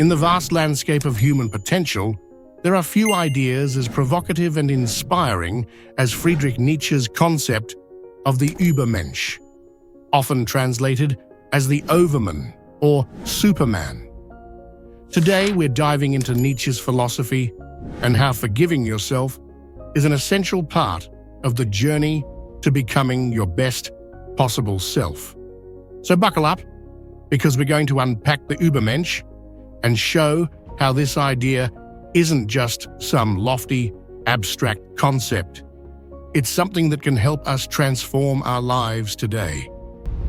In the vast landscape of human potential, there are few ideas as provocative and inspiring as Friedrich Nietzsche's concept of the Übermensch, often translated as the Overman or Superman. Today, we're diving into Nietzsche's philosophy and how forgiving yourself is an essential part of the journey to becoming your best possible self. So buckle up, because we're going to unpack the Übermensch and show how this idea isn't just some lofty, abstract concept. It's something that can help us transform our lives today.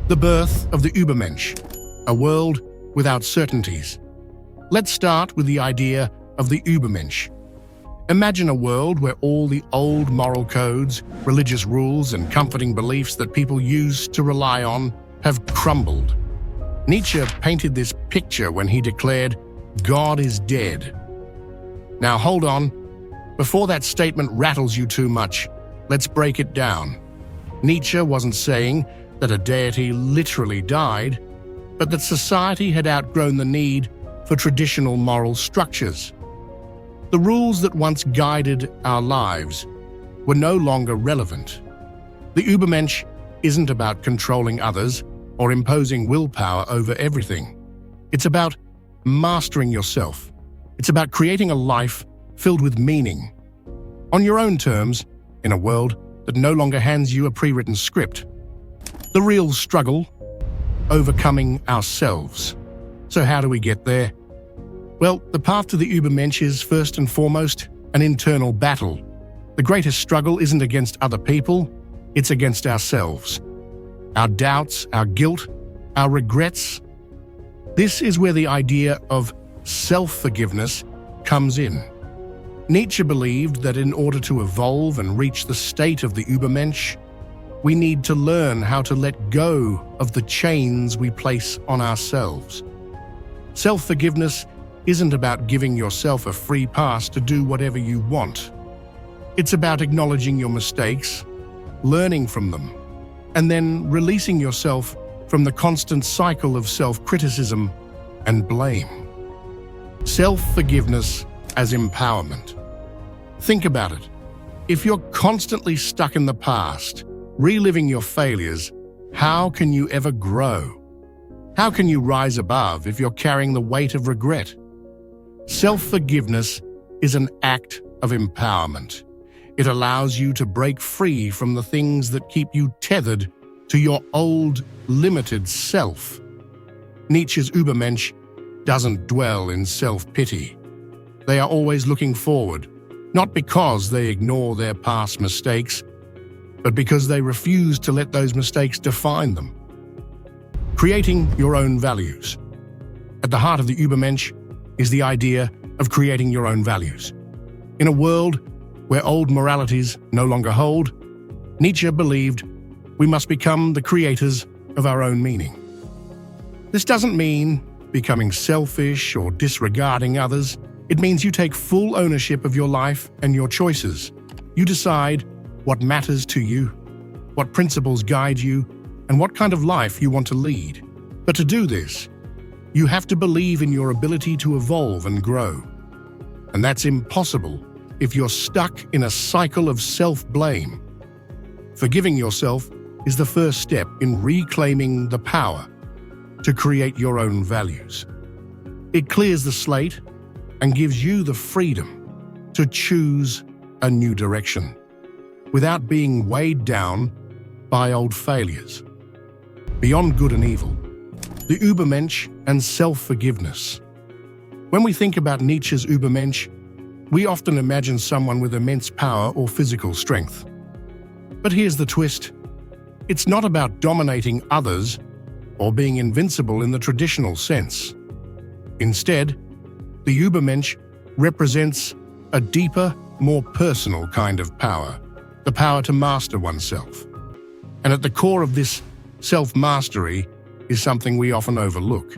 The birth of the Übermensch, a world without certainties. Let's start with the idea of the Übermensch. Imagine a world where all the old moral codes, religious rules, and comforting beliefs that people used to rely on have crumbled. Nietzsche painted this picture when he declared, "God is dead." Now hold on. Before that statement rattles you too much, let's break it down. Nietzsche wasn't saying that a deity literally died, but that society had outgrown the need for traditional moral structures. The rules that once guided our lives were no longer relevant. The Übermensch isn't about controlling others or imposing willpower over everything. It's about mastering yourself. It's about creating a life filled with meaning, on your own terms, in a world that no longer hands you a pre-written script. The real struggle, overcoming ourselves. So how do we get there? Well, the path to the Übermensch is first and foremost an internal battle. The greatest struggle isn't against other people, it's against ourselves. Our doubts, our guilt, our regrets. This is where the idea of self-forgiveness comes in. Nietzsche believed that in order to evolve and reach the state of the Übermensch, we need to learn how to let go of the chains we place on ourselves. Self-forgiveness isn't about giving yourself a free pass to do whatever you want. It's about acknowledging your mistakes, learning from them, and then releasing yourself from the constant cycle of self-criticism and blame. Self-forgiveness as empowerment. Think about it. If you're constantly stuck in the past, reliving your failures, how can you ever grow? How can you rise above if you're carrying the weight of regret? Self-forgiveness is an act of empowerment. It allows you to break free from the things that keep you tethered to your old, limited self. Nietzsche's Übermensch doesn't dwell in self-pity. They are always looking forward, not because they ignore their past mistakes, but because they refuse to let those mistakes define them. Creating your own values. At the heart of the Übermensch is the idea of creating your own values. In a world where old moralities no longer hold, Nietzsche believed we must become the creators of our own meaning. This doesn't mean becoming selfish or disregarding others. It means you take full ownership of your life and your choices. You decide what matters to you, what principles guide you, and what kind of life you want to lead. But to do this, you have to believe in your ability to evolve and grow. And that's impossible if you're stuck in a cycle of self-blame. Forgiving yourself is the first step in reclaiming the power to create your own values. It clears the slate and gives you the freedom to choose a new direction without being weighed down by old failures. Beyond good and evil, the Übermensch and self-forgiveness. When we think about Nietzsche's Übermensch, we often imagine someone with immense power or physical strength. But here's the twist. It's not about dominating others or being invincible in the traditional sense. Instead, the Übermensch represents a deeper, more personal kind of power, the power to master oneself. And at the core of this self-mastery is something we often overlook,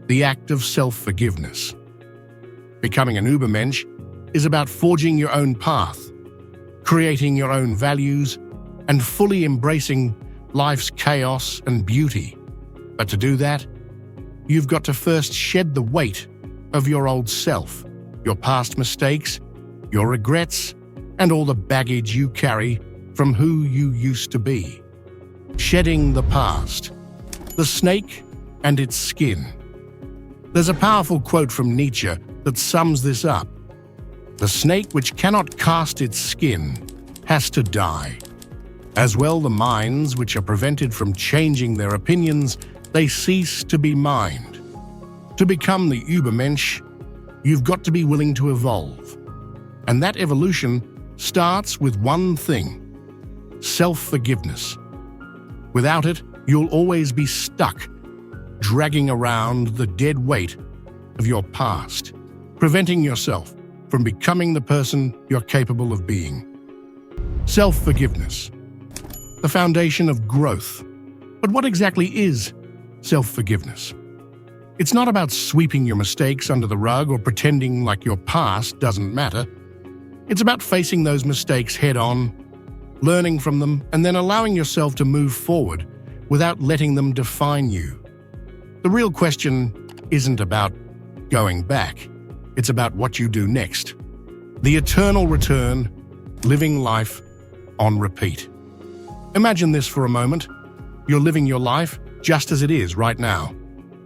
the act of self-forgiveness. Becoming an Übermensch is about forging your own path, creating your own values, and fully embracing life's chaos and beauty. But to do that, you've got to first shed the weight of your old self, your past mistakes, your regrets, and all the baggage you carry from who you used to be. Shedding the past, the snake and its skin. There's a powerful quote from Nietzsche that sums this up. The snake which cannot cast its skin has to die. As well, the minds which are prevented from changing their opinions, they cease to be mind. To become the Übermensch, you've got to be willing to evolve. And that evolution starts with one thing: self-forgiveness. Without it, you'll always be stuck, dragging around the dead weight of your past, preventing yourself from becoming the person you're capable of being. Self-forgiveness, the foundation of growth. But what exactly is self-forgiveness? It's not about sweeping your mistakes under the rug or pretending like your past doesn't matter. It's about facing those mistakes head-on, learning from them, and then allowing yourself to move forward without letting them define you. The real question isn't about going back. It's about what you do next. The eternal return, living life on repeat. Imagine this for a moment. You're living your life just as it is right now.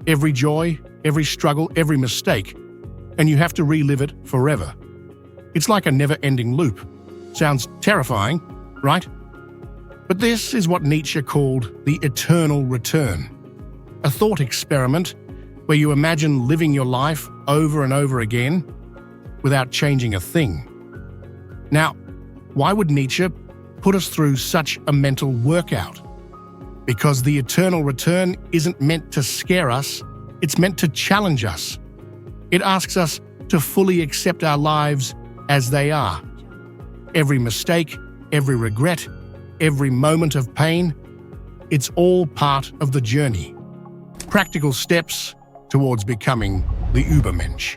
Every joy, every struggle, every mistake, and you have to relive it forever. It's like a never-ending loop. Sounds terrifying, right? But this is what Nietzsche called the eternal return. A thought experiment where you imagine living your life over and over again without changing a thing. Now, why would Nietzsche put us through such a mental workout? Because the eternal return isn't meant to scare us, it's meant to challenge us. It asks us to fully accept our lives as they are. Every mistake, every regret, every moment of pain, it's all part of the journey. Practical steps towards becoming the Übermensch.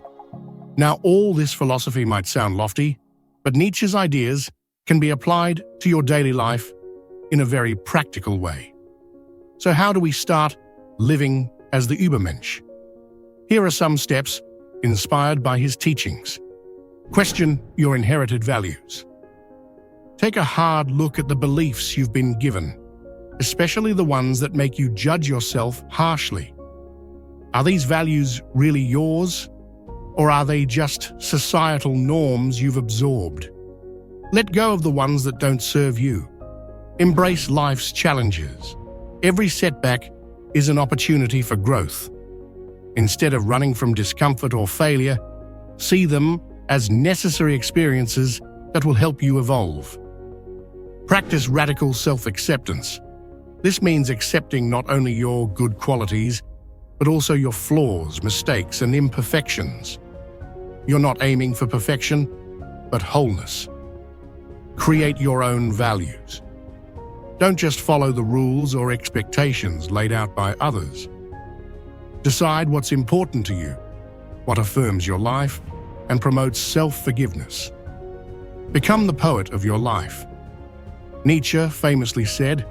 Now, all this philosophy might sound lofty, but Nietzsche's ideas can be applied to your daily life in a very practical way. So how do we start living as the Übermensch? Here are some steps inspired by his teachings. Question your inherited values. Take a hard look at the beliefs you've been given, especially the ones that make you judge yourself harshly. Are these values really yours, or are they just societal norms you've absorbed? Let go of the ones that don't serve you. Embrace life's challenges. Every setback is an opportunity for growth. Instead of running from discomfort or failure, see them as necessary experiences that will help you evolve. Practice radical self-acceptance. This means accepting not only your good qualities, but also your flaws, mistakes, and imperfections. You're not aiming for perfection, but wholeness. Create your own values. Don't just follow the rules or expectations laid out by others. Decide what's important to you, what affirms your life, and promotes self-forgiveness. Become the poet of your life. Nietzsche famously said,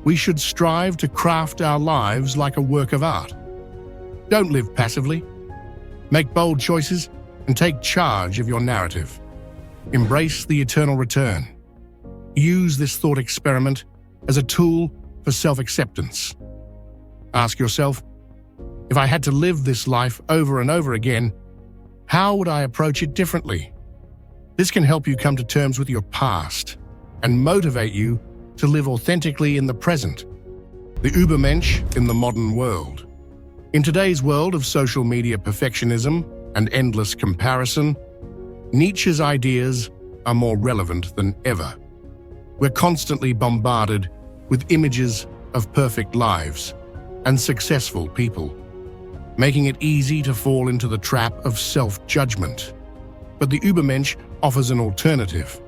"We should strive to craft our lives like a work of art." Don't live passively. Make bold choices and take charge of your narrative. Embrace the eternal return. Use this thought experiment as a tool for self-acceptance. Ask yourself, if I had to live this life over and over again, how would I approach it differently? This can help you come to terms with your past and motivate you to live authentically in the present. The Übermensch in the modern world. In today's world of social media perfectionism and endless comparison, Nietzsche's ideas are more relevant than ever. We're constantly bombarded with images of perfect lives and successful people, making it easy to fall into the trap of self-judgment. But the Übermensch offers an alternative.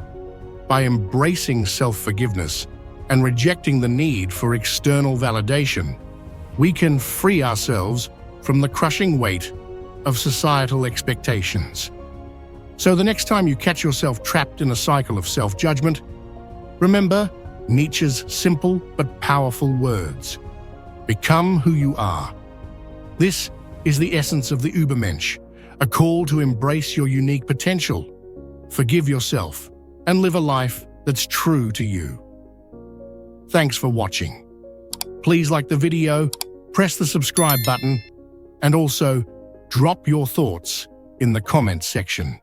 By embracing self-forgiveness and rejecting the need for external validation, we can free ourselves from the crushing weight of societal expectations. So the next time you catch yourself trapped in a cycle of self-judgment, remember Nietzsche's simple but powerful words. Become who you are. This is the essence of the Übermensch, a call to embrace your unique potential, forgive yourself, and live a life that's true to you. Thanks for watching. Please like the video, press the subscribe button, and also drop your thoughts in the comments section.